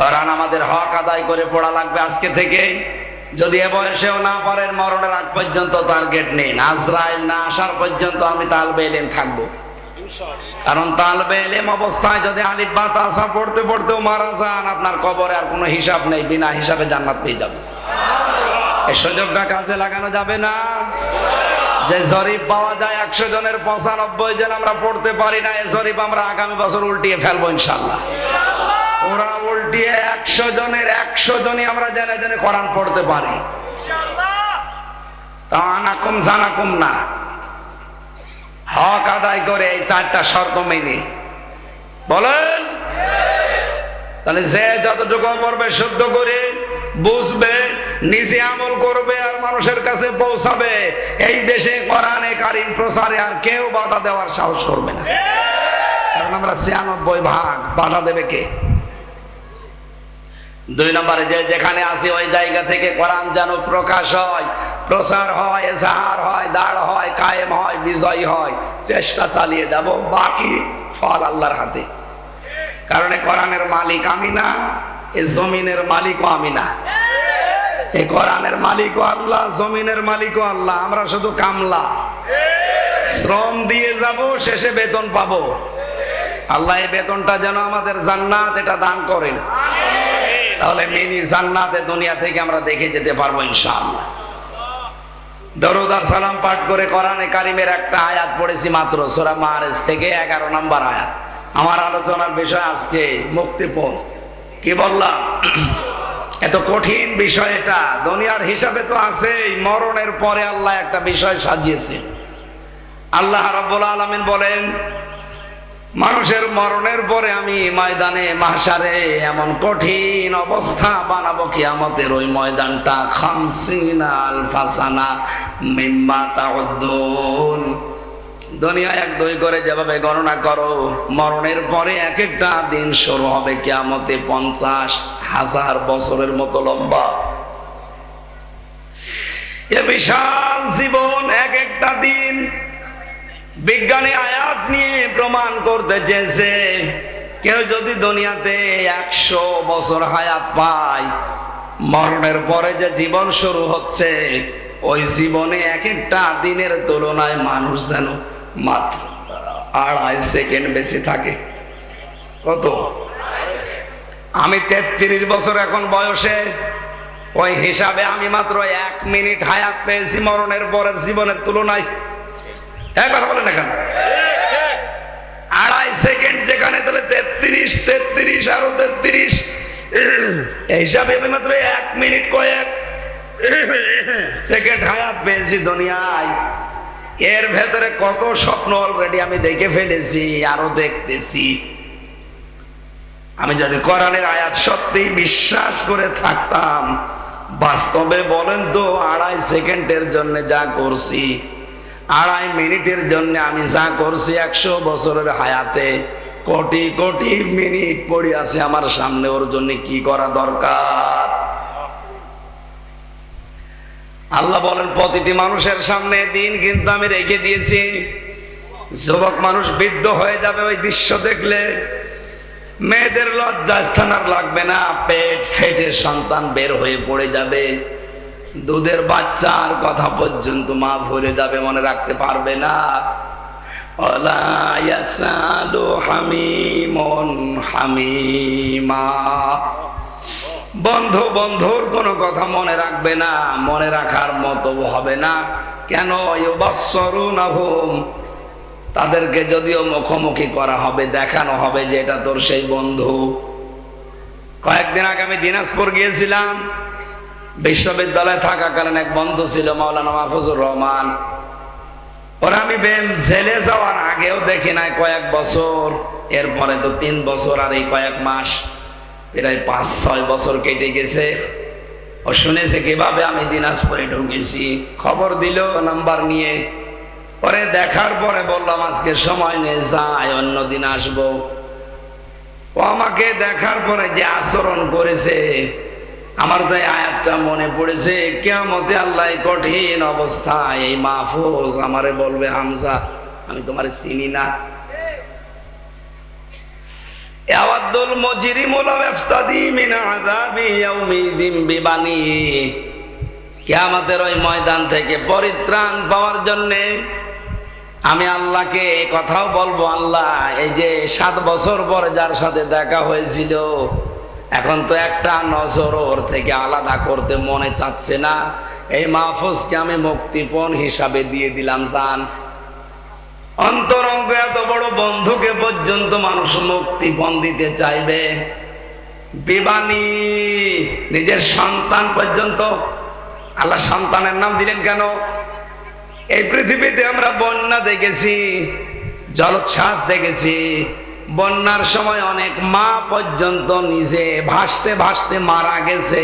কোরআন আমাদের হক আদায় করে পড়া লাগবে আজকে থেকে। যদি এ বয়সেও না পারেন, মরণের আগ পর্যন্ত টার্গেট নিন। আজরাইল না আসার পর্যন্ত আমি তালবে ইলম থাকবো। কারণ তালবে ইলম অবস্থায় যদি আলিফ বা তাসা পড়তে পড়তেও মারা যান, আপনার কবরে আর কোনো হিসাব নেই, বিনা হিসাবে জান্নাত পেয়ে যাবেন। এই সুযোগটা কাজে লাগানো যাবে না? যে জরিপ পাওয়া যায় 100 জনের 95 জন আমরা পড়তে পারি না, এই জরিপ আমরা আগামী বছর উল্টিয়ে ফেলবো ইনশাআল্লাহ। ওরা উল্টিয়ে 100 জনের 100 জনই আমরা জেনে জেনে কোরআন পড়তে পারি। তা আনাকুম জানাকুম না, হক আদায় করে এই 4টা শর্ত মেনে বলেন। তাহলে যে যতটুকু পড়বে শুদ্ধ করে বুঝবে, নিজে আমল করবে আর মানুষের কাছে পৌঁছাবে, এই দেশে কোরআনে কারীম প্রচারে আর কেউ বাধা দেওয়ার সাহস করবে না। কারণ আমরা 96 ভাগ, বাধা দেবে কে? 2 নম্বরে যে যেখানে আসি ওই জায়গা থেকে কোরআন যেন প্রকাশ হয়, প্রচার হয়, এজাহার হয়, দাঁড় হয়, কায়েম হয়, বিজয় হয়। চেষ্টা চালিয়ে যাব, বাকি ফল আল্লাহর হাতে। কারণ কোরআনের মালিক আমি না, এই জমিনের মালিকও আমি না। এই কোরআনের মালিকও আল্লাহ, জমিনের মালিকও আল্লাহ। আমরা শুধু কামলা, শ্রম দিয়ে যাব, শেষে বেতন পাবো। আল্লাহ এই বেতনটা যেন আমাদের জান্নাত, এটা দান করেন। তাহলে মিনি জান্নাতে দুনিয়া থেকে আমরা দেখে যেতে পারবো ইনশাআল্লাহ। দরুদ আর সালাম পাঠ করে কোরআনে কারিমের একটা আয়াত পড়েছি মাত্র, সূরা মাআরিজ থেকে 11 নম্বর আয়াত। আমার আলোচনার বিষয় আজকে মুক্তিপণ। কি বললাম? এত কঠিন বিষয় এটা। দুনিয়ার হিসাবে তো আছেই, মরণের পরে আল্লাহ একটা বিষয় সাজিয়েছে। আল্লাহ রাব্বুল আলামিন বলেন, মানুষের মরণের পরে আমি ময়দানে মাহশারে এমন কঠিন অবস্থা বানাবো, কিয়ামতের ওই ময়দানটা 50 আলফা সানা মিম্মা তাউদ্দুন। দুনিয়া 1-2 করে যেভাবে গণনা করো, মরণের পরে এক একটা দিন শুরু হবে কিয়ামতে 50,000 বছরের মতো লম্বা। এ বিশাল জীবন, এক একটা দিন। বিজ্ঞানী আয়াত নিয়ে প্রমাণ করতে চেয়েছে, কেউ যদি দুনিয়াতে 100 বছর হায়াত পায়, মরণের পরে যে জীবন শুরু হচ্ছে, ওই জীবনে এক একটা দিনের তুলনায় মানুষ যেন মাত্র 2.5 সেকেন্ড বেশি থাকে। কত? আমি 33 বছর এখন বয়সে, ওই হিসাবে আমি মাত্র 1 মিনিট হায়াত পেয়েছি মরণের পরের জীবনের তুলনায়। কথা বলেন না কেন? 2.5 সেকেন্ড যেখানে, তাহলে 33 আরো 33, এই হিসাবে আমি মাত্র 1 মিনিট কয়েক সেকেন্ড হায়াত পেয়েছি দুনিয়ায়। এর ভেতরে কত স্বপ্ন অলরেডি আমি দেখে ফেলেছি, আরো দেখতেছি। আমি যদি কোরআনের আয়াত সত্যি বিশ্বাস করে থাকতাম, বাস্তবে বলেন তো 2.5 সেকেন্ডের জন্য যা করছি, 2.5 মিনিটের জন্য আমি যা করছি, 100 বছরের হায়াতে কোটি কোটি মিনিট পড়ে আছে আমার সামনে। ওর জন্য কি করা দরকার? আল্লাহ বলেন, প্রতিটি মানুষের সামনে দিন কিন্তু আমি রেখে দিয়েছি। যুবক মানুষ বৃদ্ধ হয়ে যাবে ওই দৃশ্য দেখলে। মেয়েদের লজ্জা স্থান আর লাগবে না, পেট ফেটে সন্তান বের হয়ে পড়ে যাবে। দুধের বাচ্চার কথা পর্যন্ত মা ভুলে যাবে, মনে রাখতে পারবে না। ওয়ালা ইয়াসালু হামিমুন হামিমা। বন্ধু বন্ধুর কোনো কথা মনে রাখবে না, মনে রাখার মতো হবে না। কেন? ইউবাসসিরুনাহুম, তাদেরকে যদিও মুখোমুখি করা হবে, দেখানো হবে যে এটা তোর সেই বন্ধু। কয়েকদিন আগে আমি দিনাজপুর গিয়েছিলাম। বিশ্ববিদ্যালয়ে থাকাকালীন এক বন্ধু ছিল, মাওলানা মাহফুজুর রহমান। ওরা আমি জেলে যাওয়ার আগেও দেখি নাই কয়েক বছর, এরপরে তো 3 বছর আর এই কয়েক মাস, প্রায় 5-6 বছর কেটে গেছে। ও শুনেছে কিভাবে আমি দিনাজপুরে ঢুকেছি, খবর দিল নাম্বার নিয়ে। পরে দেখার পরে বললাম আজকে সময় নেই, যাই অন্যদিন আসবো। ও আমাকে দেখার পরে যে আচরণ করেছে, আমার তো এই আয়াতটা মনে পড়েছে। কিয়ামতে আল্লাহ কঠিন অবস্থায় এই মাহফুজ আমারে বলবে, হামজা আমি তোমারে চিনি না। ইয়াওয়াদুল মুজরিমু লাউ ইফতাদি মিন আযাবি ইয়াউমিযিন বিবানি। কিয়ামতের ওই ময়দান থেকে পরিত্রাণ পাওয়ার জন্যে আমি আল্লাহকে কথাও বলবো, আল্লাহ এই যে 7 বছর পরে যার সাথে দেখা হয়েছিল, এখন তো একটা নজর ওর থেকে আলাদা করতে মনে চাচ্ছে না, এই মাহফুজকে আমি মুক্তিপণ হিসাবে দিয়ে দিলাম। জান অন্তরঙ্গ এত বড় বন্ধুকে পর্যন্ত মানুষ মুক্তিপণ দিতে চাইবে, বিবানি নিজের সন্তান পর্যন্ত। আল্লাহ সন্তানের নাম দিলেন কেন? এই পৃথিবীতে আমরা বন্যা দেখেছি, জলোচ্ছ্বাস দেখেছি, বন্যার সময় অনেক মা পর্যন্ত নিজে ভাসতে ভাসতে মারা গেছে,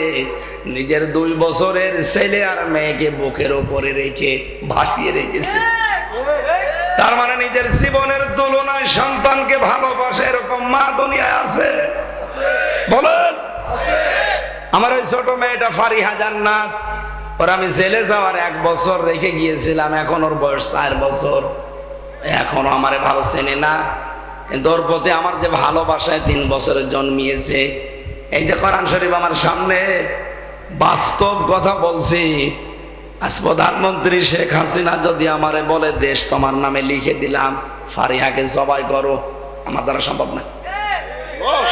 নিজের 2 বছরের ছেলে আর মেয়েকে বুকের উপরে রেখে ভাসিয়ে রেখেছে। তার মানে নিজের জীবনের তুলনায় সন্তানকে ভালোবাসে এরকম মা দুনিয়ায় আছে? বলেন। আমার ওই ছোট মেয়েটা ফারিহা জান্নাত, ওর আমি জেলে যাওয়ার 1 বছর রেখে গিয়েছিলাম, এখন ওর বয়স 4 বছর, এখনো আমারে ভালো চেনে না, কিন্তু ওর প্রতি আমার যে ভালোবাসায় 3 বছরে জন্মিয়েছে। এই যে কোরআন শরীফ আমার সামনে, বাস্তব কথা বলছি। আজ প্রধানমন্ত্রী শেখ হাসিনা যদি আমারে বলে দেশ তোমার নামে লিখে দিলাম, ফারিহাকে জবাই করো, আমার দ্বারা সম্ভব না,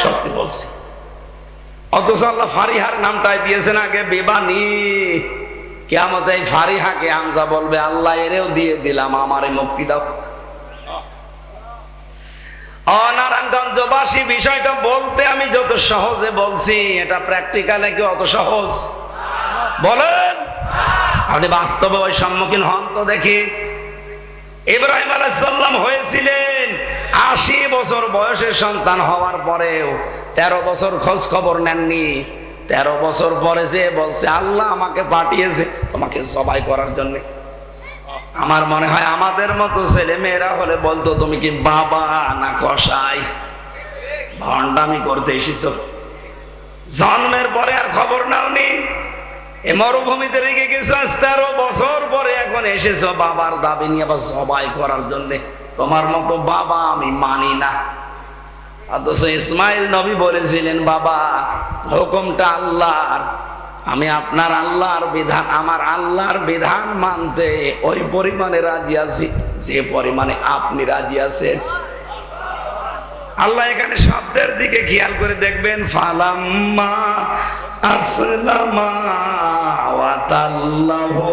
সত্যি বলছি। অথচ আল্লাহ ফারিহার নামটাই দিয়েছেন আগে বিবানি। কিয়ামতে এই ফারিহাকে হামজা বলবে, আল্লাহ এরেও দিয়ে দিলাম, আমারে মুক্তি দাও। নারায়ণগঞ্জবাসী বিষয়টা বলতে আমি যত সহজে বলছি, এটা প্র্যাকটিক্যালে কি অত সহজ? বলেন। আপনি বাস্তবে ওই সম্মুখীন হন তো দেখি। ইব্রাহিম আলাইহিস সালাম হয়েছিলেন 80 বছর বয়সের সন্তান হওয়ার পরেও 13 বছর খোঁজ খবর নেননি। 13 বছর পরে যে বলছে, আল্লাহ আমাকে পাঠিয়েছে তোমাকে জবাই করার জন্য। আমার মনে হয় আমাদের মতো ছেলে মেয়েরা হলে বলতো, তুমি কি বাবা না কসাই, ভণ্ডামি করতে এসেছো? জন্মের পরে আর খবর নাওনি, এই মরুভূমিতে রেখে গেছো, 13 বছর পরে এখন এসেছো বাবার দাবি নিয়ে আবার জবাই করার জন্য। তোমার মতো বাবা আমি মানি না। অথচ ইসমাইল নবী বলেছিলেন, বাবা হুকুমটা আল্লাহর, আমি আপনার আল্লাহর বিধান, আমার আল্লাহর বিধান মানতে ওই পরিমাণে রাজি আছি যে পরিমাণে আপনি রাজি আছেন। আল্লাহ এখানে শব্দের দিকে খেয়াল করে দেখবেন, ফালাম্মা আসলামা ওয়া তাল্লাহু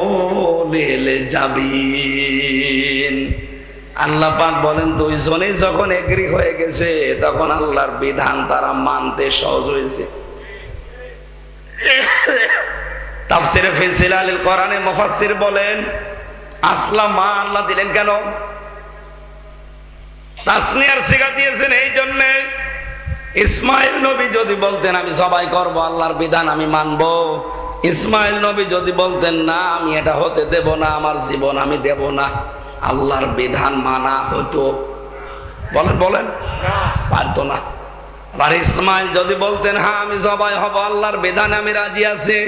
লিল জাবিন। আল্লাহ পাক বলেন, 2 জনেই যখন এগ্রি হয়ে গেছে, তখন আল্লাহর বিধান তারা মানতে সহজ হয়েছে। তাফসিরে ফি জিলালিল কোরআনে মুফাসসির বলেন, আসলামা আল্লাহ দিলেন কেন? তাসনিয়ার সিগা দিয়েছেন এই জন্য, ইসমাইল নবী যদি বলতেন আমি সবাই করব, আল্লাহর বিধান আমি মানব, ইসমাইল নবী যদি বলতেন না আমি এটা হতে দেব না, আমার জীবন আমি দেব না, আল্লাহর বিধান মানা হতো? বলেন বলেন, পারতো না। আর ইসমাইল যদি বলতেন হ্যাঁ আমি সবাই হব, আল্লাহর বিধান আমি রাজি আছি,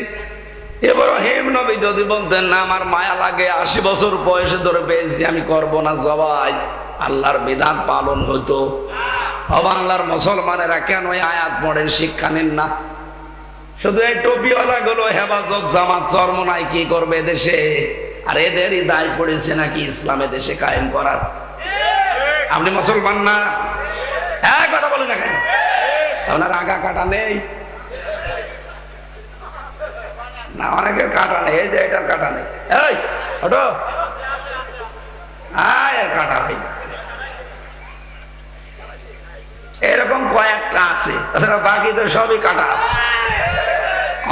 ইব্রাহিম নবী যদি বলতেন না আমার মায়া লাগে, 80 বছর বয়সে ধরে পেয়েছি আমি করব না জবাই, আল্লাহর বিধান পালন হতো। বাংলার মুসলমানেরা কেন এই আয়াত পড়েন, শিক্ষা নেন না? শুধু এই টুপিওয়ালা গুলো হেফাজত জামাত চরমনাই কি করবে দেশে, আর এদেরই দায় পড়েছে নাকি ইসলামে দেশে কায়েম করার। আপনি মুসলমান না? এক কথা বলেন না কেন? আপনার আগা কাটা নেই না? অনেকের কাটা নেই, এই যে এটার কাটা নেই, এই ওটো এর কাটা নেই, এরকম কয়েকটা আছে, তাছাড়া বাকি তো সবই কাটা আছে।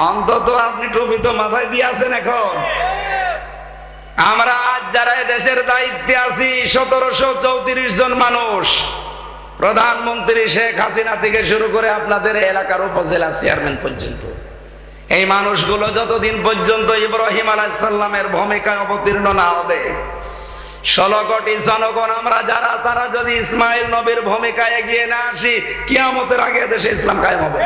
অন্তত আপনি টুপি তো মাথায় দিয়ে আছেন। এখন আমরা আজ যারা দেশের দায়িত্বে আছি, 1734 জন মানুষ, প্রধানমন্ত্রী শেখ হাসিনা থেকে শুরু করে আপনাদের এলাকার উপজেলা চেয়ারম্যান পর্যন্ত, এই মানুষগুলো যতদিন পর্যন্ত ইব্রাহিম আলাইহিস সালামের ভূমিকায় অবতীর্ণ না হবে, 16 কোটি জনগণ আমরা যারা, তারা যদি ইসমাইল নবীর ভূমিকায় এগিয়ে না আসি, কিয়ামতের আগে দেশে ইসলাম কায়েম হবে।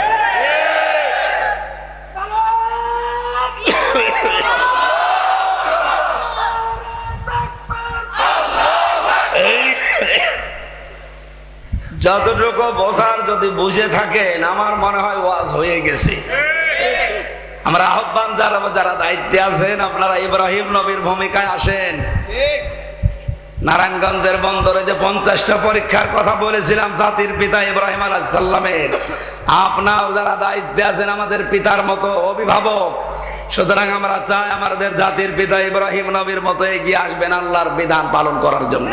যতটুকু বোঝার যদি বুঝে থাকেন আমার মনে হয় ওয়াজ হয়ে গেছে। আমরা আহ্বান যারা দায়িত্বে আছেন আপনারা ইব্রাহিম নবীর ভূমিকায় আসেন। নারায়ণগঞ্জের বন্দরে যে 50টা পরীক্ষার কথা বলেছিলাম জাতির পিতা ইব্রাহিম আলাইহিস সালামের, আপনার যারা দায়িত্বে আছেন আমাদের পিতার মতো অভিভাবক, সুতরাং আমরা চাই আমাদের জাতির পিতা ইব্রাহিম নবীর মতো এগিয়ে আসবেন আল্লাহর বিধান পালন করার জন্য।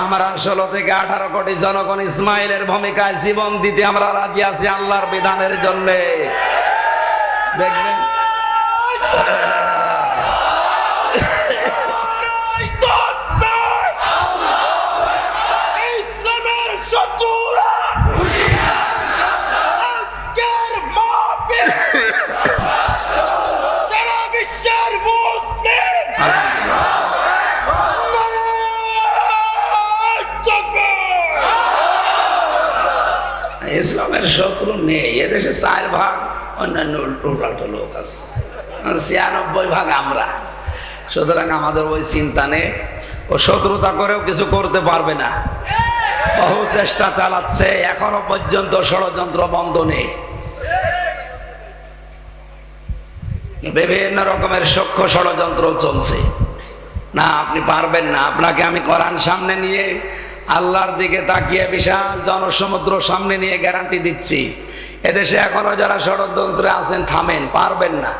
আমরা 16 থেকে 18 কোটি জনগণ ইসমাইলের ভূমিকায় জীবন দিতে আমরা রাজি আছি আল্লাহর বিধানের জন্য। দেখবেন ইসলামের শত্রুরা আজকের মাহফিল সারা বিশ্বের মুসলিম ইসলামের শত্রু নেই এদেশে। 4 ভাগ অন্যান্য উল্টো লোক আছে, 96 ভাগ আমরা। সুতরাং আমাদের ওই চিন্তা নেই, ও শত্রুতা করেও কিছু করতে পারবে না। বহু চেষ্টা চালাচ্ছে, এখনো পর্যন্ত ষড়যন্ত্র বন্ধ নেই। বিভিন্ন রকমের সূক্ষ্ম ষড়যন্ত্র চলছে। না আপনি পারবেন না, আপনাকে আমি কোরআন সামনে নিয়ে আল্লাহর দিকে তাকিয়ে বিশাল জনসমুদ্র সামনে নিয়ে গ্যারান্টি দিচ্ছি, এদেশে এখনো যারা ষড়যন্ত্রে আছেন থামেন, পারবেন না।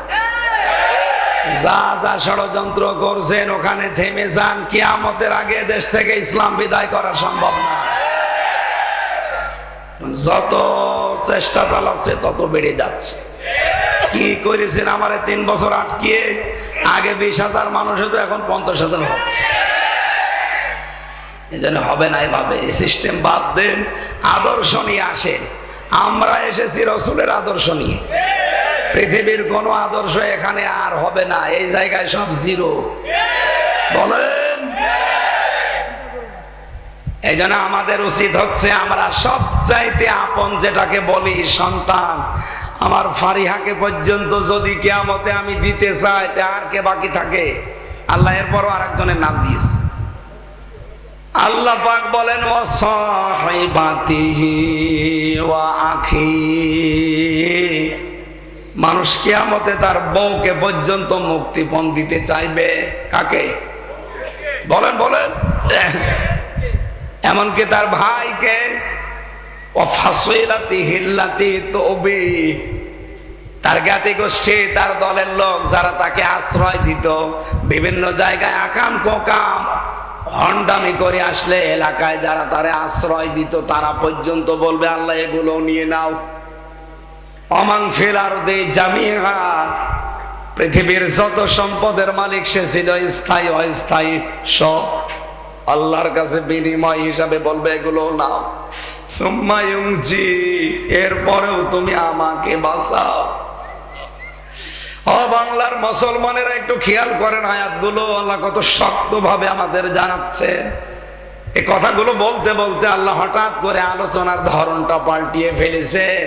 যা যা ষড়যন্ত্র করছেন ওখানে থেমে যান, কিয়ামতের আগে দেশ থেকে ইসলাম বিদায় করা সম্ভব না। যত চেষ্টা চালাচ্ছে তত বেড়ে যাচ্ছে। কি করেছেন আমারে 3 বছর আটকিয়ে, আগে 20,000 মানুষ হতো, এখন 50,000 হচ্ছে। এই জন্য হবে না এভাবে, এই সিস্টেম বাদ দেন, আদর্শ নিয়ে আসেন। আমরা এসেছি রসুলের আদর্শ নিয়ে, পৃথিবীর কোন আদর্শ এখানে আর হবে না, এই জায়গায় সব জিরো। বলেন, এই জন্য আমাদের উচিত হচ্ছে আমরা সবচাইতে আপন যেটাকে বলি সন্তান, আমার ফারিহাকে পর্যন্ত যদি কিয়ামতে আমি দিতে চাই তা আর কে বাকি থাকে? আল্লাহ এরপরও আরেকজনের নাম দিয়েছে। আল্লাহ পাক বলেন ওয়া সাহিবাতিহি ওয়া আখি, মানুষ কিয়ামতে তার বউকে পর্যন্ত মুক্তিপণ দিতে চাইবে। কাকে? বলেন বলেন। এমনকি তার ভাইকে, ও ফাসিলাতিহি আল্লাতী তুবি, তার জ্ঞাতি গোষ্ঠী, তার দলের লোক যারা তাকে আশ্রয় দিত, বিভিন্ন জায়গায় আকাম কোকাম হন্ডামি করে আসলে এলাকায় যারা তারে আশ্রয় দিত তারা পর্যন্ত বলবে আল্লাহ এগুলো নিয়ে নাও। অমান ফিল আরদি জামিআ, পৃথিবীর যত সম্পদের মালিক সে ছিল, স্থায়ী অস্থায়ী সব আল্লাহর কাছে বিনিময় হিসাবে বলবে এগুলো নাও। সুম্মা ইউনজি, এরপরেও তুমি আমাকে বাঁচাও। ও বাংলার মুসলমানেরা একটু খেয়াল করেন আয়াতগুলো, আল্লাহ কত শক্ত ভাবে আমাদের জানাচ্ছেন। এই কথাগুলো বলতে বলতে আল্লাহ হঠাৎ করে আলোচনার ধরনটা পাল্টিয়ে ফেলেছেন।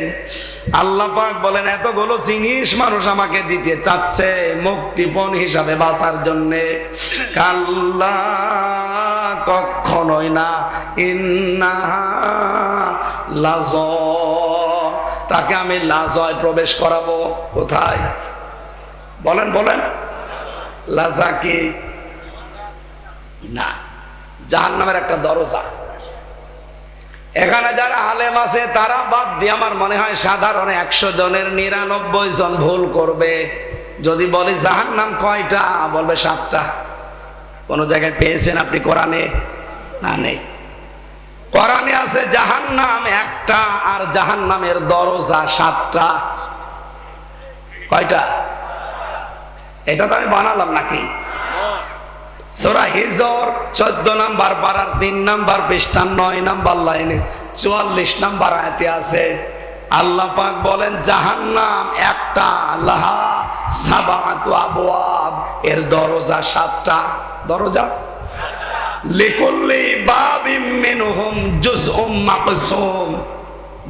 আল্লাহ পাক বলেন এতগুলো জিনিস মানুষ আমাকে দিতে চাচ্ছে মুক্তিপণ হিসাবে বাঁচার জন্যে। কাল্লা, কখনোই না। ইন্নাহা লাজ, তাকে আমি লাজয় প্রবেশ করাবো। কোথায়? বলেন বলেন। লাজা কি? না, জাহান্নামের একটা দরজা। এখানে যারা আলেম আছে তারা বাদ দিয়ে আমার মনে হয় সাধারণ 100 জনের 99 জন ভুল করবে। যদি বলি জাহান্নাম কয়টা, বলবে 7টা। কোন জায়গায় পেয়েছেন আপনি কোরআনে? না, নেই। কোরআনে আছে জাহান্নাম একটা, আর জাহান্নামের দরজা 7টা। কয়টা? এটা তো আমি বানালাম নাকি? সূরা হিজর 14 নাম্বার পারার 3 নাম্বার পৃষ্ঠা 9 নাম্বার লাইনে 44 নাম্বার আয়াতে আছে আল্লাহ পাক বলেন জাহান্নাম একটা, লাহা সাবাতু আবওয়াব, এর দরজা 7টা। দরজা লিকুল্লি বাবিম মিনহুম জুজউম মাকসুম।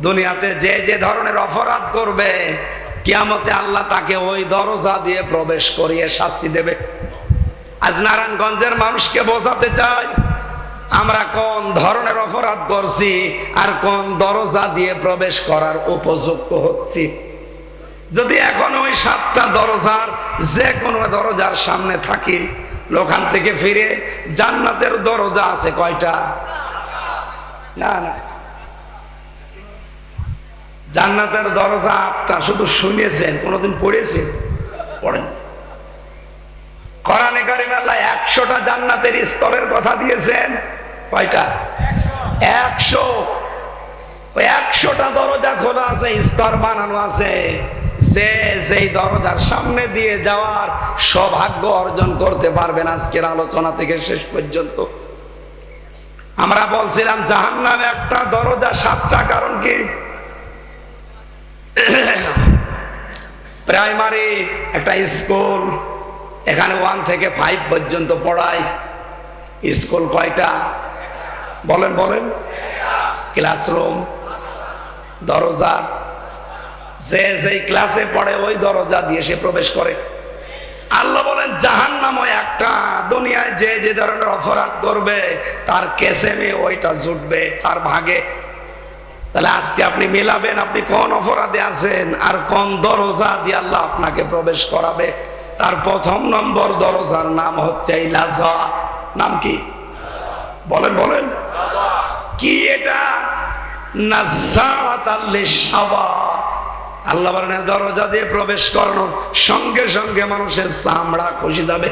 দুনিয়াতে যে যে ধরনের অপরাধ করবে কিয়ামতে আল্লাহ তাকে ওই দরজা দিয়ে প্রবেশ করিয়ে শাস্তি দেবে। আজ নারায়ণগঞ্জের মানুষকে বোঝাতে চাই, আমরা কোন ধরনের অপরাধ করছি আর কোন দরজা দিয়ে প্রবেশ করার উপযুক্ত হচ্ছি। যদি এখন ওই 7টা দরজার যে কোনো দরজার সামনে থাকি, ওখান থেকে ফিরে জান্নাতের দরজা আছে কয়টা? না না, জান্নাতের দরজা 8টা। শুধু শুনেছেন, কোনদিন পড়েছেন? পড়েন। কোরআনে কারিমে আল্লাহ 100টা জান্নাতের স্তরের কথা দিয়েছেন। কয়টা? 100। ওই 100টা দরজা খোলা আছে, স্তর বানানো আছে। যে যেই দরজার সামনে দিয়ে যাওয়ার সৌভাগ্য অর্জন করতে পারবেন আজকের আলোচনা থেকে শেষ পর্যন্ত। আমরা বলছিলাম জাহান্নামে একটা দরজা 7টা। কারণ কি? প্রাইমারি একটা স্কুল, এখানে 1 থেকে 5 পর্যন্ত পড়ায়। স্কুল কয়টা? বলেন বলেন। ক্লাসরুম, দরজা, যে যেই ক্লাসে পড়ে ওই দরজা দিয়ে সে প্রবেশ করে। আল্লাহ বলেন জাহান্নামও একটা। দুনিয়ায় যে যে ধরনের অপরাধ করবে তার কেসেমে ওইটা জুটবে তার ভাগে। তাহলে আজকে আপনি মিলাবেন আপনি কোন অপরাধে আছেন আর কোন দরজা দিয়ে আল্লাহ আপনাকে প্রবেশ করাবে। তার 1ম নম্বর দরজার নাম হচ্ছে লাজা। নাম কি? বলেন বলেন। কি এটা? নাযারাতাল লিশাওয়া। আল্লাহ বলেন দরজা দিয়ে প্রবেশ করানোর সঙ্গে সঙ্গে মানুষের চামড়া খসে যাবে।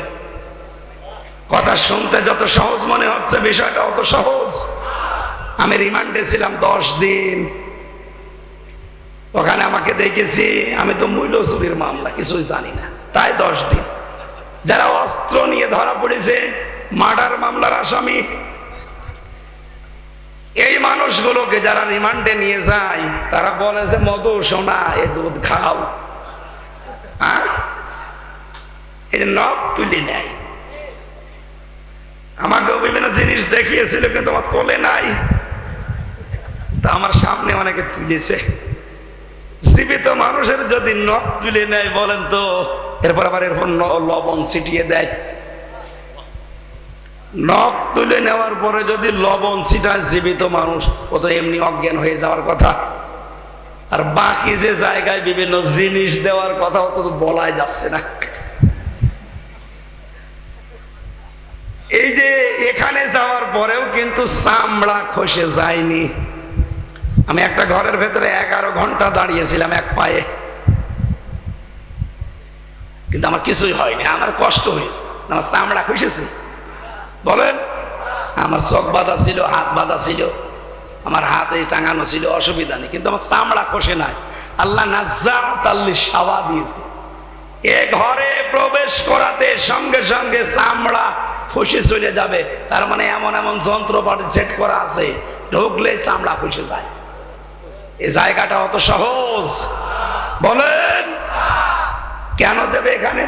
কথা শুনতে যত সহজ মনে হচ্ছে, বিষয়টা অত সহজ। আমি রিমান্ডে ছিলাম 10 দিন। ওখানে আমাকে দেখেছি, আমি তো মূল্য চুরির মামলা কিছুই জানি না, তাই 10 দিন। যারা অস্ত্র নিয়ে ধরা পড়েছে, মার্ডার মামলার আসামি, এই মানুষগুলোকে যারা রিমান্ডে নিয়ে যায় তারা বলে যে মধু সোনা এ দুধ খাও, এই নখ তুলে নেয়। আমাকেও বিভিন্ন জিনিস দেখিয়েছিল কিন্তু আমার তোলে নাই। তা আমার সামনে অনেকে তুলেছে। জীবিত মানুষের যদি নখ তুলে নেয় বলেন তো, এরপর আবার এরপর লবণ ছিটিয়ে দেয়। নখ তুলে নেওয়ার পরে যদি লবণ ছিটায় জীবিত মানুষ, ও তো এমনি অজ্ঞান হয়ে যাওয়ার কথা। আর বাকি যে জায়গায় বিভিন্ন জিনিস দেওয়ার কথা ও তো বলাই যাচ্ছে না। এই যে এখানে যাওয়ার পরেও কিন্তু চামড়া খসে যায়নি। আমি একটা ঘরের ভেতরে 11 ঘন্টা দাঁড়িয়েছিলাম এক পায়ে, কিন্তু আমার কিছুই হয়নি। আমার কষ্ট হয়েছে, আমার চামড়া খসেছে। বলেন, আমার চোখ বাঁধা ছিল, হাত বাঁধা ছিল, আমার হাতে টাঙানো ছিল, অসুবিধা নেই, কিন্তু আমার চামড়া খসে নাই। আল্লাহ নাযারাতাল লিশাওয়া দিয়েছে। এ ঘরে প্রবেশ করাতে সঙ্গে সঙ্গে চামড়া খসে চলে যাবে। তার মানে এমন এমন যন্ত্রপাতি সেট করা আছে, ঢুকলে চামড়া খসে যায়। এই জায়গাটা অত সহজ? বলেন কেন দেবে এখানে?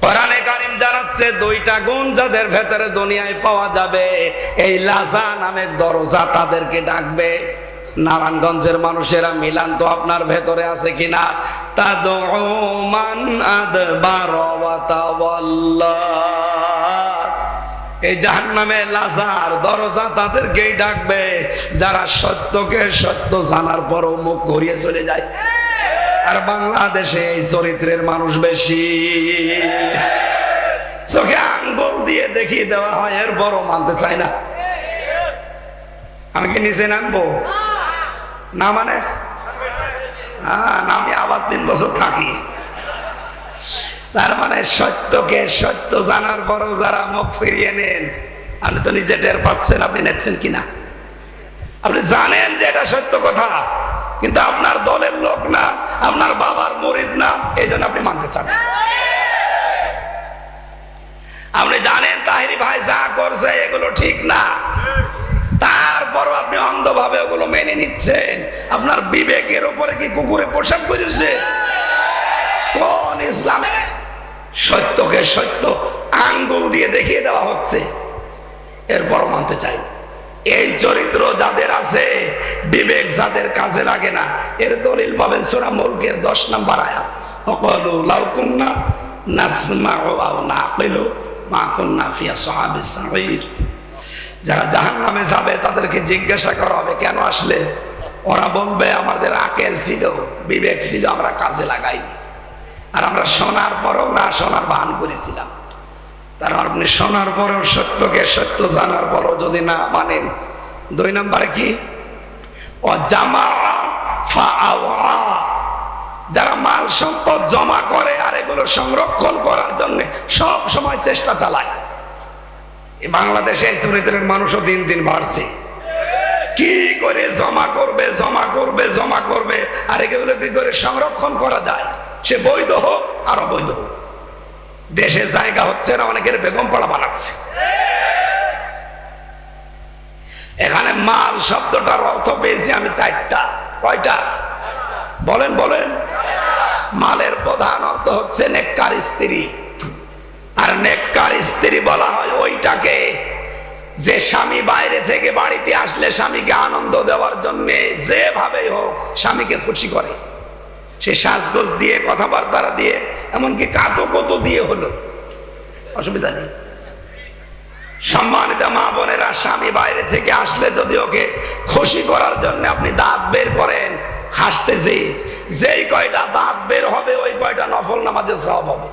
কোরআনে কারীম জানাচ্ছে 2টা গুণ যাদের ভেতরে দুনিয়ায় পাওয়া যাবে, এই লাজা নামের দরজা তাদেরকে ডাকবে। নারায়ণগঞ্জের মানুষেরা মিলান তো আপনার ভেতরে আছে কিনা? তাদউ মান আদবার ওয়া তাওয়াল্লা। এই জাহান্নামের লাজার দরজা তাদেরকেই ডাকবে যারা সত্যকে সত্য জানার পরও মুখ ঘুরিয়ে চলে যায়। আর বাংলাদেশে এই চরিত্রের মানুষ বেশি। চোখে আঙ্গুল দিয়ে দেখিয়ে দেওয়া হয়, এর বড় মানতে চায় না। আমি কি নিচে নামবো না? মানে আমি আবার 3 বছর থাকি। তার মানে সত্যকে সত্য জানার পরও যারা মুখ ফিরিয়ে নেন, আপনি তো নিজে টের পাচ্ছেন আপনি নেচ্ছেন কিনা। আপনি জানেন যে এটা সত্য কথা, কিন্তু আপনার দলের লোক না, আপনার বাবার মুরিদ না, এই জন্য আপনি মানতে চান। আপনি জানেন তাহিরি ভাই যা করছে এগুলো ঠিক না, তারপরও আপনি অন্ধভাবে ওগুলো মেনে নিচ্ছেন। আপনার বিবেকের উপরে কি কুকুরে পোশাক করেছে? কোন ইসলামে সত্যকে সত্য আঙ্গুল দিয়ে দেখিয়ে দেওয়া হচ্ছে, এরপর মানতে চাই না। এই চরিত্র যাদের আছে, বিবেক যাদের কাজে লাগে না, এর দলিল পাবেন সূরা মুলকের 10 নম্বর আয়াত। ওয়াকালু লাউ কুন্না নাসমাউ আও নাকিলু মা কুন্না ফি আসহাবিস সাঈর। যারা জাহান্নামে যাবে তাদেরকে জিজ্ঞাসা করা হবে কেন আসলে? ওরা বলবে আমাদের আকল ছিল, বিবেক ছিল, আমরা কাজে লাগাইনি, আর আমরা শোনার পরও না শোনার ভান করেছিলাম। তার আপনি শোনার পরও সত্যকে সত্য জানার পরও যদি না মানেন, 2 নম্বরে কি? যারা মাল সম্পদ জমা করে আর এগুলো সংরক্ষণ করার জন্য সব সময় চেষ্টা চালায়। এই বাংলাদেশে এই চরিত্রের মানুষও দিন দিন বাড়ছে। কি করে জমা করবে জমা করবে জমা করবে, আর এগুলো কি করে সংরক্ষণ করা যায়, সে বৈধ হোক আর অবৈধ হোক। দেশে জায়গা হচ্ছে না, অনেকের বেগম পাড়া বানাচ্ছে। এখানে মাল শব্দটার অর্থ পেয়েছি আমি 4টা। কয়টা বলেন বলেন? মালের প্রধান অর্থ হচ্ছে নেককার স্ত্রী। আর নেককার স্ত্রী বলা হয় ওইটাকে যে স্বামী বাইরে থেকে বাড়িতে আসলে স্বামীকে আনন্দ দেওয়ার জন্য যেভাবেই হোক স্বামীকে খুশি করে। সে সাজগোজ দিয়ে, কথাবার্তা দিয়ে, এমনকি কাতো কত দিয়ে হলো, অসুবিধা নেই। সম্মানিত মা বোনেরা, স্বামী বাইরে থেকে আসলে যদি ওকে খুশি করার জন্য আপনি দাঁত বের করেন, হাসতে যেই কয়টা দাঁত বের হবে ওই কয়টা নফল নামাজের সওয়াব হবে।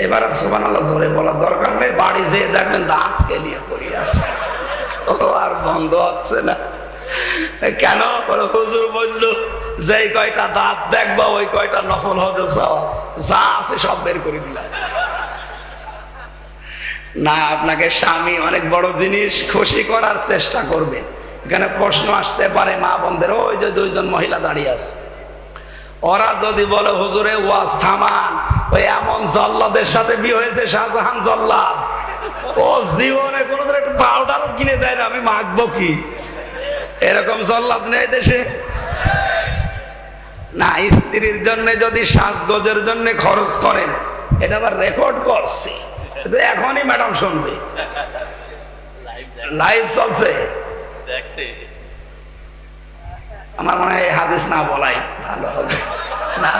এবার সুবহানাল্লাহ জোরে বলার দরকার নেই, বাড়ি যেয়ে দেখবেন দাঁত কেলিয়ে পড়ে আছে, ও আর বন্ধ হচ্ছে না। কেন? হুজুর বলল যেই কয়টা দাঁত দেখবা ওই কয়টা নফল হজে সওয়াব, যা আছে সব বের করে দিলাম। না, আপনাকে স্বামী অনেক বড় জিনিস, খুশি করার চেষ্টা করবে। এখানে প্রশ্ন আসতে পারে মা বোনদের, ওই যে 2 জন মহিলা দাঁড়িয়ে আছে, ওরা যদি বলে হুজুরে ওয়াজ থামান, ওই এমন জল্লাদের সাথে বিয়ে হয়েছে, শাহজাহান জল্লাদ, ও জীবনে কোনোদিন একটু পাউডার কিনে দেয় না, আমি মাখবো কি? এরকম জল্লাদ নেই দেশে। না, স্ত্রীর জন্য যদি সাজগোজের জন্য খরচ করেন, এটা আবার রেকর্ড করছি, এখনই ম্যাডাম শুনবে, লাইভ চলছে। আমার মনে হয় হাদিস না বলাই ভালো হবে না।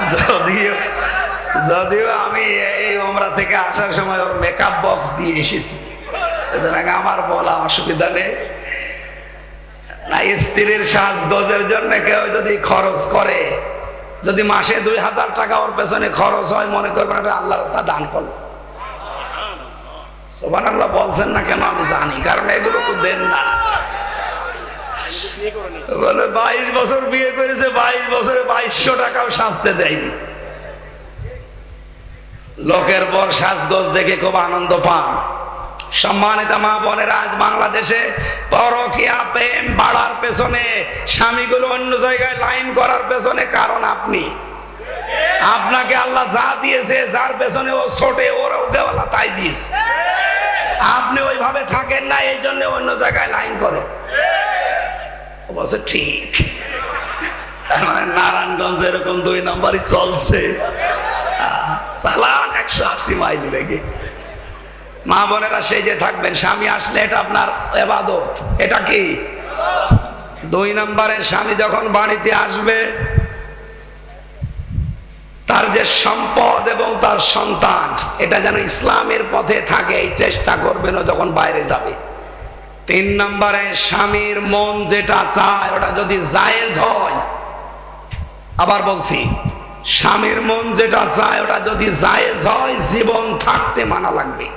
যদিও আমি এই উমরা থেকে আসার সময় ওর মেকআপ বক্স দিয়ে এসেছি, সুতরাং আমার বলা অসুবিধা নেই। না, স্ত্রীর সাজগোজের জন্য কেউ যদি খরচ করে, যদি মাসে 2000 টাকা ওর পেছনে খরচ হয়, মনে করবেন এটা আল্লাহর রাস্তায় দান করলো। সুবহানাল্লাহ বলছেন না কেন আমি জানি, কারণ এগুলো তো দেন না। বলে 22 বছর বিয়ে করেছে, 22 বছরে 2200 টাকাও সাজতে দেয়নি। লোকের পর সাজগোজ দেখে খুব আনন্দ পান। সম্মানিত মা বোনেরা, আজ বাংলাদেশে পরকীয়া প্রেম বাড়ার পেছনে, স্বামীগুলো অন্য জায়গায় লাইন করার পেছনে কারণ আপনি। আপনাকে আল্লাহ যা দিয়েছে, যার পেছনে ও ছোটে, ওর ওকে আল্লাহ তাই দিয়েছে। আপনি ওইভাবে থাকেন না, এই জন্য অন্য জায়গায় লাইন করে। অবশ্য ঠিক, তার মানে নারায়ণগঞ্জ এরকম 2 নম্বরই চলছে, চালান 180 মাইল বেগে। মা বোনেরা সেই যে থাকবেন, স্বামী আসলে এটা আপনার ইবাদত। এটা কি? 2 নম্বরে স্বামী যখন বাড়িতে আসবে, তার যে সম্পদ এবং তার সন্তান, এটা যেন ইসলামের পথে থাকে, এই চেষ্টা করবেন ও যখন বাইরে যাবে। 3 নম্বরে স্বামীর মন যেটা চায় ওটা যদি জায়েজ হয়, আবার বলছি, স্বামীর মন যেটা চায় ওটা যদি জায়েজ হয়, জীবন থাকতে মানা লাগবে।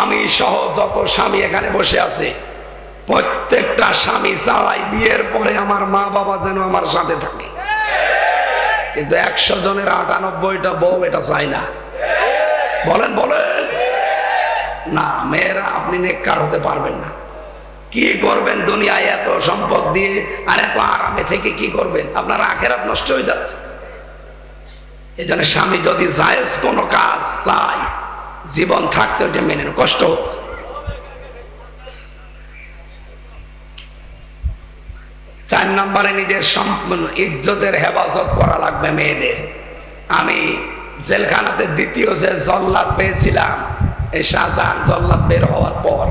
আমি সহ যত স্বামী এখানে বসে আছে, প্রত্যেকটা স্বামী চায় বিয়ের পরে আমার মা বাবা যেন আমার সাথে থাকে, কিন্তু 100 জনের 98টা বউ এটা চায় না। বলেন বলেন না, মেয়েরা আপনি নেককার হতে পারবেন না। কি করবেন দুনিয়ায় এত সম্পদ দিয়ে আর এত আরামে থেকে? কি করবেন? আপনার আখিরাত নষ্ট হয়ে যাচ্ছে। এই জন্য স্বামী যদি জায়েজ কোনো কাজ চায়, জীবন থাকতে ওইটা মেনে নেন, কষ্ট হোক। 4 নম্বরে নিজের ইজ্জতের হেফাজত করা লাগবে মেয়েদের। আমি জেলখানাতে 2য় যে জল্লাদ পেয়েছিলাম, এই শাহজাহান জল্লাদ বের হওয়ার পর,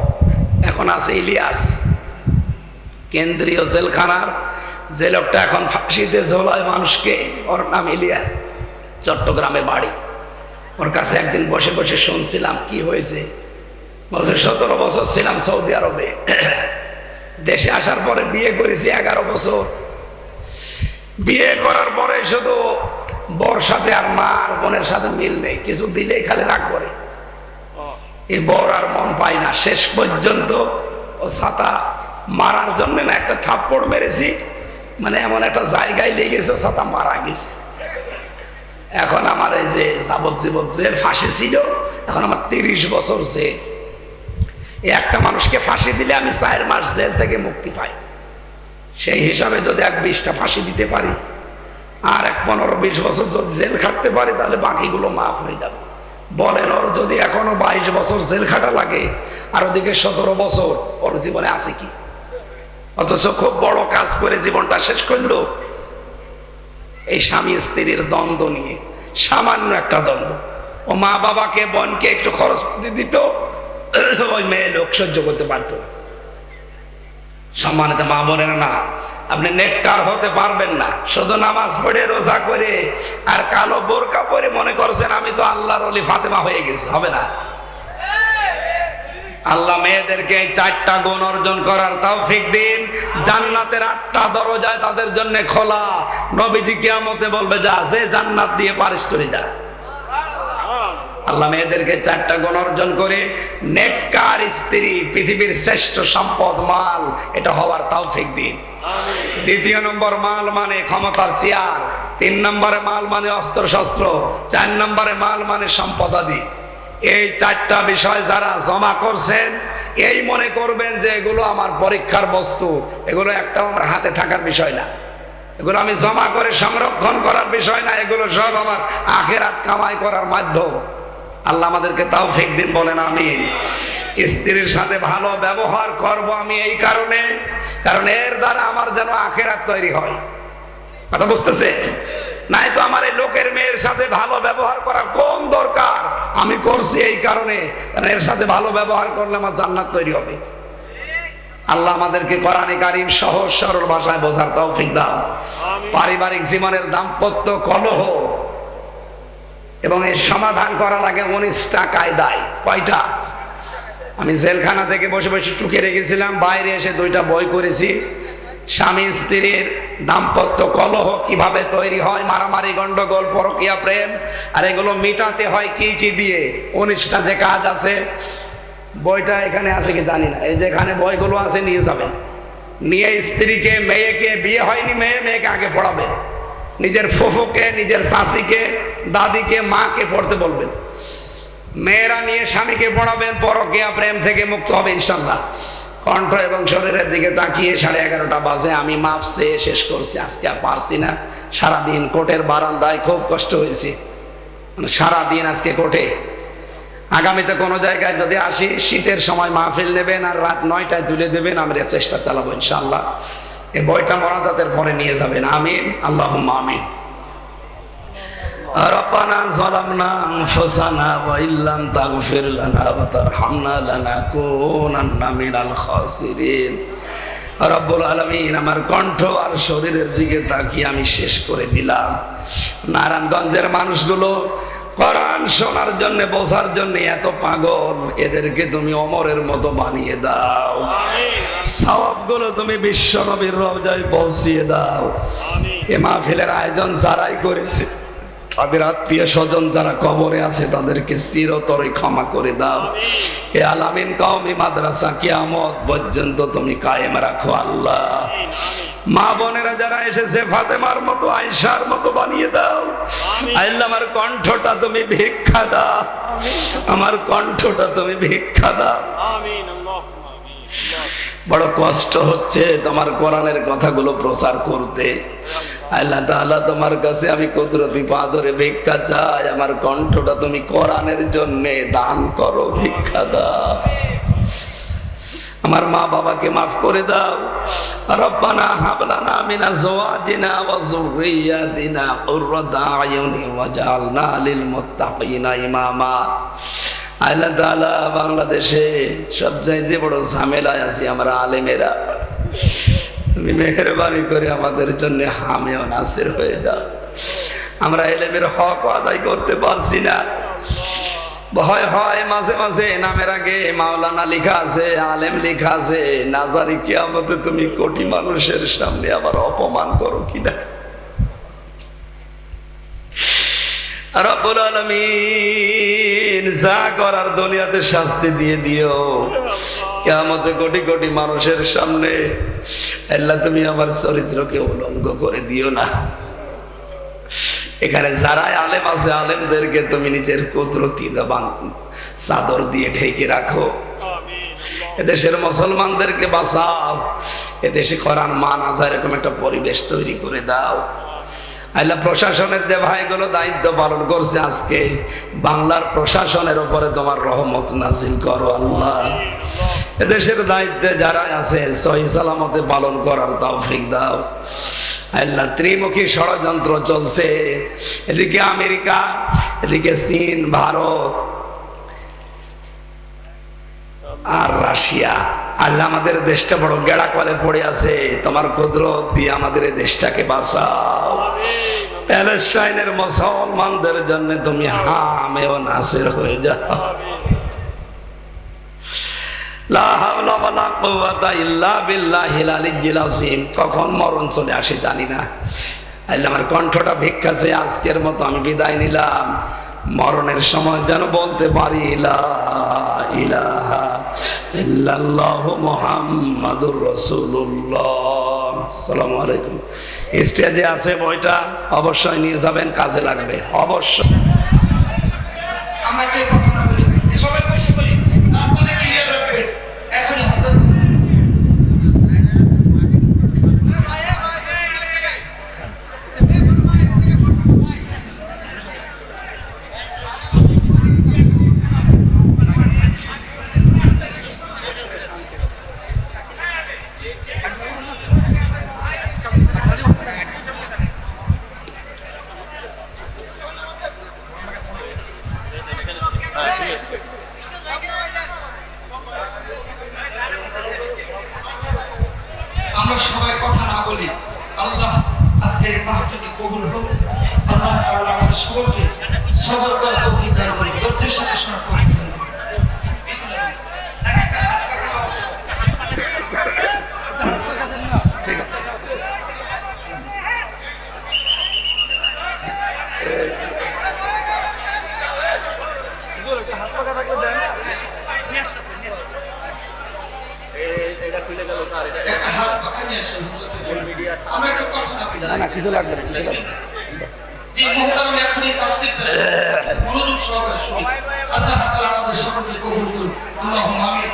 এখন আছে ইলিয়াস, কেন্দ্রীয় জেলখানার যে লোকটা এখন ফাঁসিতে ঝোলায় মানুষকে, ওর নাম ইলিয়াস, চট্টগ্রামে বাড়ি। ওর কাছে একদিন বসে বসে শুনছিলাম কি হয়েছে। বলছে 17 বছর ছিলাম সৌদি আরবে, দেশে আসার পরে বিয়ে করেছি 11 বছর। বিয়ে করার পরে শুধু বর সাথে আর মা আর বোনের সাথে মিল নেই, কিছু দিলেই খালি রাগ করে। এই বর আর মন পাই না। শেষ পর্যন্ত ও ছাতা মারার জন্য না একটা থাপ্পড় মেরেছি, মানে এমন একটা জায়গায় লেগেছে ও ছাতা মারা গেছে। এখন আমার এই যে যাবজ্জীবন জেল ফাঁসি ছিল, এখন আমার 30 বছর জেল। এই একটা মানুষকে ফাঁসি দিলে আমি 4 মাস জেল থেকে মুক্তি পাই। সেই হিসাবে যদি 20টা ফাঁসি দিতে পারি আর 15-20 বছর যদি জেল খাটতে পারি, তাহলে বাকিগুলো মাফ হয়ে যাবে। বলেন, ওর যদি এখনো 22 বছর জেল খাটা লাগে আর ওদিকে 17 বছর, ওর জীবনে আছে কি? অথচ খুব বড় কাজ করে জীবনটা শেষ করলো এই স্বামী স্ত্রীর দ্বন্দ্ব নিয়ে। সামান্য একটা দ্বন্দ্ব। ও মা বাবাকে বোনকে একটু খরচপাতি দিত, ওই মেয়ে লোক সহ্য করতে পারতো না। সম্মানিত মা বোনেরা, না আপনি নেককার হতে পারবেন না শুধু নামাজ পড়ে রোজা করে আর কালো বোরকা পরে মনে করছেন আমি তো আল্লাহর ওলি ফাতেমা হয়ে গেছি। হবে না। আল্লাহ মেয়েদেরকে 4টা গুণ অর্জন করার তৌফিক দিন। জান্নাতের 8টা দরজায় তাদের জন্য খোলা। নবীজি কিয়ামতে বলবে, যা যে জান্নাত দিয়ে পারিস চলে যা। আল্লাহ মেয়েদেরকে 4টা গুণ অর্জন করে নেককার স্ত্রী, পৃথিবীর শ্রেষ্ঠ সম্পদ মাল, এটা হওয়ার তৌফিক দিন। 2 নম্বর, মাল মানে ক্ষমতার চেয়ার। 3 নম্বরে মাল মানে অস্ত্র শস্ত্র। 4 নম্বরে মাল মানে সম্পদাদি। এই 4টা বিষয় যারা জমা করছেন, এই মনে করবেন যে এগুলো আমার পরীক্ষার বস্তু, এগুলো একটাও আমার হাতে থাকার বিষয় না, এগুলো আমি জমা করে সংরক্ষণ করার বিষয় না, এগুলো সব আমার আখিরাত কামাই করার মাধ্যম। আল্লাহ আমাদেরকে তৌফিক দিন, বলেন আমিন। স্ত্রীর সাথে ভালো ব্যবহার করব আমি এই কারণে, কারণ এর দ্বারা আমার যেন আখিরাত তৈরি হয়। কথা বুঝতেছে? নাই তো আমার এই লোকের মেয়ের সাথে ভালো ব্যবহার করার কোন দরকার? আমি করছি এই কারণে, কারণ এর সাথে ভালো ব্যবহার করলে আমার জান্নাত তৈরি হবে। আল্লাহ আমাদেরকে কোরআনে কারীম সহজ সরল ভাষায় বোঝার তৌফিক দাও। পারিবারিক জীবনের দাম্পত্য কলহ এবং এর সমাধান করা লাগে 19টা কায়দায়। কয়টা? আমি জেলখানা থেকে বসে বসে টুকে রেখেছিলাম, বাইরে এসে 2টা বই করেছি। স্বামী স্ত্রীর দাম্পত্য কলহ কিভাবে তৈরি হয়, মারামারি গন্ডগোল পরকীয়া প্রেম, আর এগুলো মিটাতে হয় কি কি দিয়ে। 19টা যে কাজ আছে, বইটা এখানে আছে কি জানি না, এই যেখানে বইগুলো আছে নিয়ে যাবেন। নিয়ে স্ত্রীকে, মেয়েকে, বিয়ে হয়নি মেয়েকে আগে পড়াবেন, নিজের ফুফুকে, নিজের শাশিকে, দাদিকে, মাকে পড়তে বলবেন। মেয়েরা নিয়ে স্বামীকে পড়াবেন, পরকীয়া প্রেম থেকে মুক্ত হবে ইনশাল্লাহ। কণ্ঠ এবং শরীরের দিকে তাকিয়ে 11:30 বাজে আমি মাপ চেয়ে শেষ করছি, আজকে আর পারছি না। সারাদিন কোর্টের বারান্দায় খুব কষ্ট হয়েছে, সারাদিন আজকে কোর্টে। আগামীতে কোনো জায়গায় যদি আসি, শীতের সময় মাহফিল নেবেন আর রাত 9টায় তুলে দেবেন, আমরা চেষ্টা চালাবো ইনশাআল্লাহ। এই বইটা মোনাজাতের পরে নিয়ে যাবেন। আমিন, আল্লাহুম্মা আমিন। রব্বানা যালামনা আনফুসানা ওয়া ইল্লাম তাগফির লানা ওয়া তারহামনা লানাকুনান্না মিনাল খাসিরিন। রব্বুল আলামিন, আমার কণ্ঠ আর শরীরের দিকে তাকিয়ে আমি শেষ করে দিলাম। নারায়ণগঞ্জের মানুষগুলো কোরআন শোনার জন্য, বোঝার জন্য এত পাগল, এদেরকে তুমি ওমরের মতো বানিয়ে দাও। সওয়াবগুলো তুমি বিশ্ব নবীর রওজায় পৌঁছিয়ে দাও। এ মাহফিলের আয়োজন যারাই করেছে, তাদের আত্মীয় স্বজন যারা কবরে আছে, তাদেরকে চিরতরে ক্ষমা করে দাও। এ আলামিন কওমি মাদ্রাসা কিয়ামত পর্যন্ত তুমি কায়েম রাখো আল্লাহ। মা বোনেরা যারা এসেছে, ফাতেমার মতো, আয়েশার মতো বানিয়ে দাও আল্লাহ। আমার কণ্ঠটা তুমি ভিক্ষা দাও, আমার কণ্ঠটা তুমি ভিক্ষা দাও। বড় কষ্ট হচ্ছে তোমার কোরআনের কথাগুলো প্রচার করতে। আল্লাহ তাআলা, তোমার কাছে আমি কুদরতি পা ধরে ভিক্ষা চাই, আমার কণ্ঠটা তুমি কোরআনের জন্য দান করো, ভিক্ষা দাও। আমার মা বাবাকে মাফ করে দাও। রব্বানা হাব লানা মিন আজওয়াজিনা ওয়া যুররিয়াতিনা কুররাতা আয়ুনি ওয়াজআলনা লিল মুত্তাকিনা ইমামা। আল্লাহ তাআলা, বাংলাদেশে সবচাইতে বড় ঝামেলায় আছি আমরা আলেমেরা, তুমি মেহেরবানি করে আমাদের জন্য হামে ও নাসির হয়ে যাও। আমরা ইলমের হক আদায় করতে পারছি না, ভয় হয় মাঝে মাঝে, নামের আগে মাওলানা লেখা আছে, আলেম লেখা আছে, না জানি কিয়ামতে তুমি কোটি মানুষের সামনে আবার অপমান করো কিনা। রব্বুল আলামিন যা করার দুনিয়াতে শাস্তি দিয়ে দিও, কিয়ামতে কোটি কোটি মানুষের সামনে আল্লাহ তুমি আমার চরিত্রকে উলঙ্গ করে দিও না। এখানে যারা আলেম আছে আলেমদেরকে তুমি নিজের কুদরতি চাদর দিয়ে ঢেকে রাখো। এদেশের মুসলমানদেরকে বাঁচাও, এদেশে কোরআন মানা যায় এরকম একটা পরিবেশ তৈরি করে দাও। আল্লাহ প্রশাসনের যে ভাইগুলো দায়িত্ব পালন করছে আজকে, বাংলার প্রশাসনের উপরে তোমার রহমত নাজিল করো আল্লাহ। এদেশের দায়িত্বে যারা আছে সহি সালামতে পালন করার তৌফিক দাও আল্লাহ। ত্রিমুখী ষড়যন্ত্র চলছে, এদিকে আমেরিকা, এদিকে চীন, ভারত আর রাশিয়া। আল্লাহ আমাদের দেশটা বড় গেড়া কলে পড়ে আছে, তোমার কুদরত দিয়ে আমাদের এই দেশটাকে বাঁচাও। প্যালেস্টাইনের মুসলমানদের জন্য তুমি হামে ও নাসির হয়ে যাও। লা হাওলা ওয়ালা কুওয়াতা ইল্লা বিল্লাহিল আলিয়্যিল আযীম। কখন মরণ চলে আসে জানি না। আল্লাহ আমার কণ্ঠটা ভিক্ষা চেয়ে আজকের মতো আমি বিদায় নিলাম। মরণের সময় যেন বলতে পারি লা ইলাহা ইল্লাল্লাহু মুহাম্মাদুর রাসূলুল্লাহ। আসসালামু আলাইকুম। স্টেজে আছে বইটা অবশ্যই নিয়ে যাবেন, কাজে লাগবে অবশ্যই। আমাকে কথা না বলি, সবাই বসে বলি, রাস্তাটা ক্লিয়ার রাখবে। এখনই হযরত আমরা সবাই কথা না বলি, আল্লাহ আজকের মাহফিল কবুল হোক। আল্লাহ তাআলা আমাদের সকলকে সবর করার তৌফিক দান করুন, ধৈর্যের সাথে শোনার তৌফিক দান করুন। ঠিক আছে। না না কিছু লাগবে না, কিছু লাগবে না। জি মুহতারাম, এখনই তাফসীর পেশ করুন। মনোযোগ সহকারে শুনুন। আল্লাহ তাআলা আমাদের সকলকে কবুল করুন। আল্লাহুম্মা আমিন।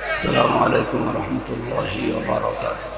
আসসালামু আলাইকুম ওয়া রাহমাতুল্লাহি ওয়া বারাকাতুহু।